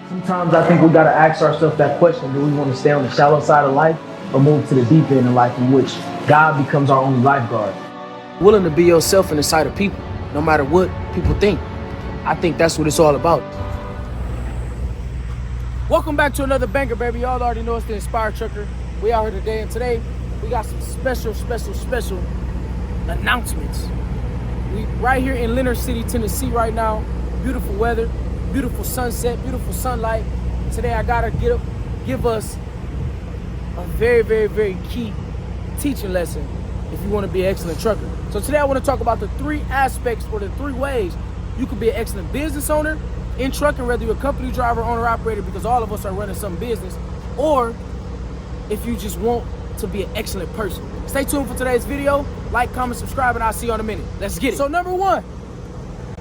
Sometimes I think we got to ask ourselves that question: do we want to stay on the shallow side of life or move to the deep end of life, in which God becomes our only lifeguard? Willing to be yourself in the sight of people, no matter what people think. I think that's what it's all about. Welcome back to another banger, baby. Y'all already know it's the Inspired Trucker. We out here today, and today we got some special announcements. We right here in Leonard City, Tennessee right now. Beautiful weather, beautiful sunset, beautiful sunlight. Today I gotta give us a very key teaching lesson if you want to be an excellent trucker. So today I want to talk about the three aspects or the three ways you can be an excellent business owner in trucking, whether you're a company driver, owner, operator, because all of us are running some business, or if you just want to be an excellent person. Stay tuned for today's video. Like, comment, subscribe, and I'll see you in a minute. Let's get it. So number one,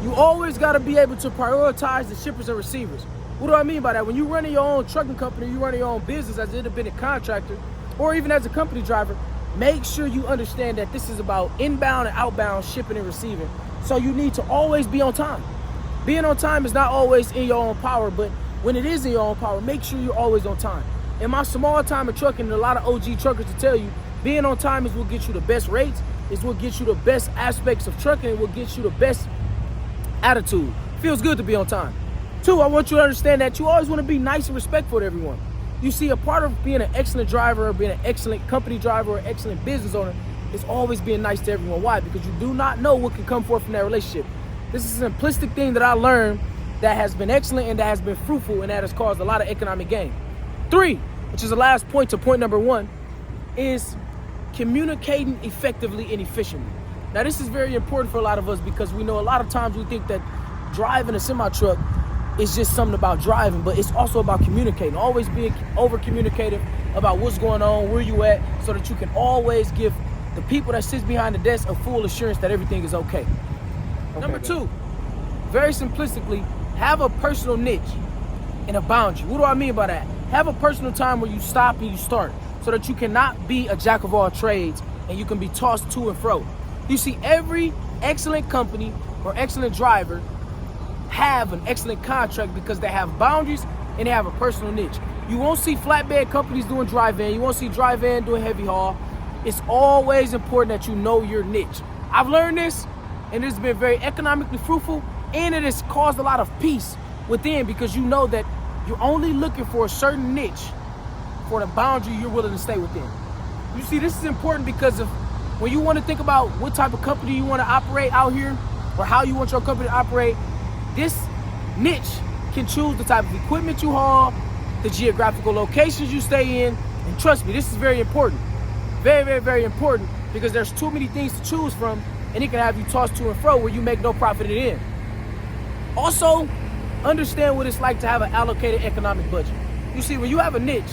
you always got to be able to prioritize the shippers and receivers. What do I mean by that? When you're running your own trucking company, you're running your own business as an independent contractor, or even as a company driver, make sure you understand that this is about inbound and outbound shipping and receiving. So you need to always be on time. Being on time is not always in your own power, but when it is in your own power, make sure you're always on time. In my small time of trucking, and a lot of OG truckers to tell you, being on time is what gets you the best rates, is what gets you the best aspects of trucking, and what gets you the best attitude. Feels good to be on time. Two, I want you to understand that you always want to be nice and respectful to everyone. You see, a part of being an excellent driver or being an excellent company driver or excellent business owner is always being nice to everyone. Why? Because you do not know what can come forth from that relationship. This is a simplistic thing that I learned that has been excellent and that has been fruitful and that has caused a lot of economic gain. Three, which is the last point to point number one, is communicating effectively and efficiently. Now, this is very important for a lot of us because we know a lot of times we think that driving a semi-truck is just something about driving, but it's also about communicating, always being over-communicative about what's going on, where you at, so that you can always give the people that sits behind the desk a full assurance that everything is okay. Number two, very simplistically, have a personal niche and a boundary. What do I mean by that? Have a personal time where you stop and you start, so that you cannot be a jack of all trades and you can be tossed to and fro. You see, every excellent company or excellent driver have an excellent contract because they have boundaries and they have a personal niche. You won't see flatbed companies doing dry van. You won't see dry van doing heavy haul. It's always important that you know your niche. I've learned this, and it's been very economically fruitful, and it has caused a lot of peace within because you know that you're only looking for a certain niche for the boundary you're willing to stay within. You see, this is important because of when you want to think about what type of company you want to operate out here or how you want your company to operate, this niche can choose the type of equipment you haul, the geographical locations you stay in, and trust me, this is very important. Very important, because there's too many things to choose from and it can have you tossed to and fro where you make no profit at the end. Also, understand what it's like to have an allocated economic budget. You see, when you have a niche,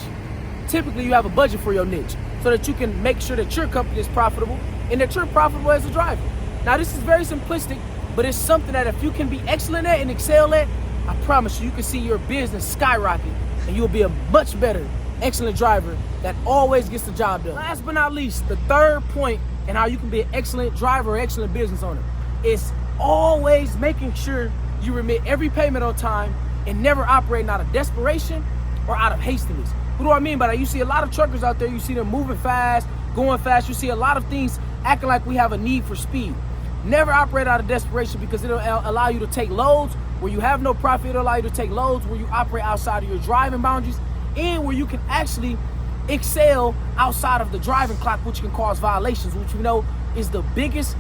typically you have a budget for your niche so that you can make sure that your company is profitable and that you're profitable as a driver. Now, this is very simplistic, but it's something that if you can be excellent at and excel at, I promise you, you can see your business skyrocket and you'll be a much better, excellent driver that always gets the job done. Last but not least, the third point in how you can be an excellent driver or excellent business owner is always making sure you remit every payment on time and never operating out of desperation or out of hastiness. What do I mean by that? You see a lot of truckers out there, you see them moving fast, going fast. You see a lot of things acting like we have a need for speed. Never operate out of desperation because it'll allow you to take loads where you have no profit. It'll allow you to take loads where you operate outside of your driving boundaries and where you can actually excel outside of the driving clock, which can cause violations, which we know is the biggest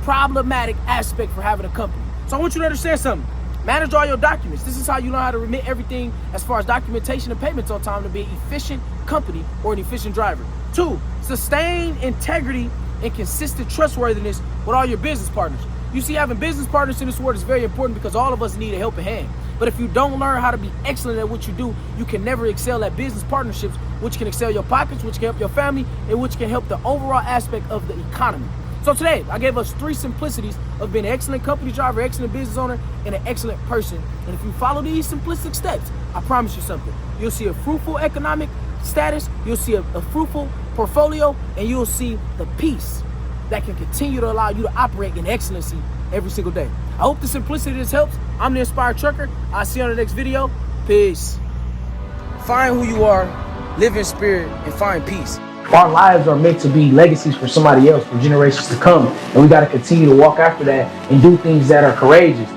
problematic aspect for having a company. So I want you to understand something. Manage all your documents. This is how you learn how to remit everything as far as documentation and payments on time to be an efficient company or an efficient driver. Two, sustain integrity and consistent trustworthiness with all your business partners. You see, having business partners in this world is very important because all of us need a helping hand. But if you don't learn how to be excellent at what you do, you can never excel at business partnerships, which can excel your pockets, which can help your family, and which can help the overall aspect of the economy. So today, I gave us three simplicities of being an excellent company driver, excellent business owner, and an excellent person. And if you follow these simplistic steps, I promise you something. You'll see a fruitful economic status, you'll see a fruitful portfolio, and you'll see the peace that can continue to allow you to operate in excellency every single day. I hope the simplicity of this helps. I'm the Inspired Trucker. I'll see you on the next video. Peace. Find who you are, live in spirit, and find peace. Our lives are meant to be legacies for somebody else, for generations to come. And we got to continue to walk after that and do things that are courageous.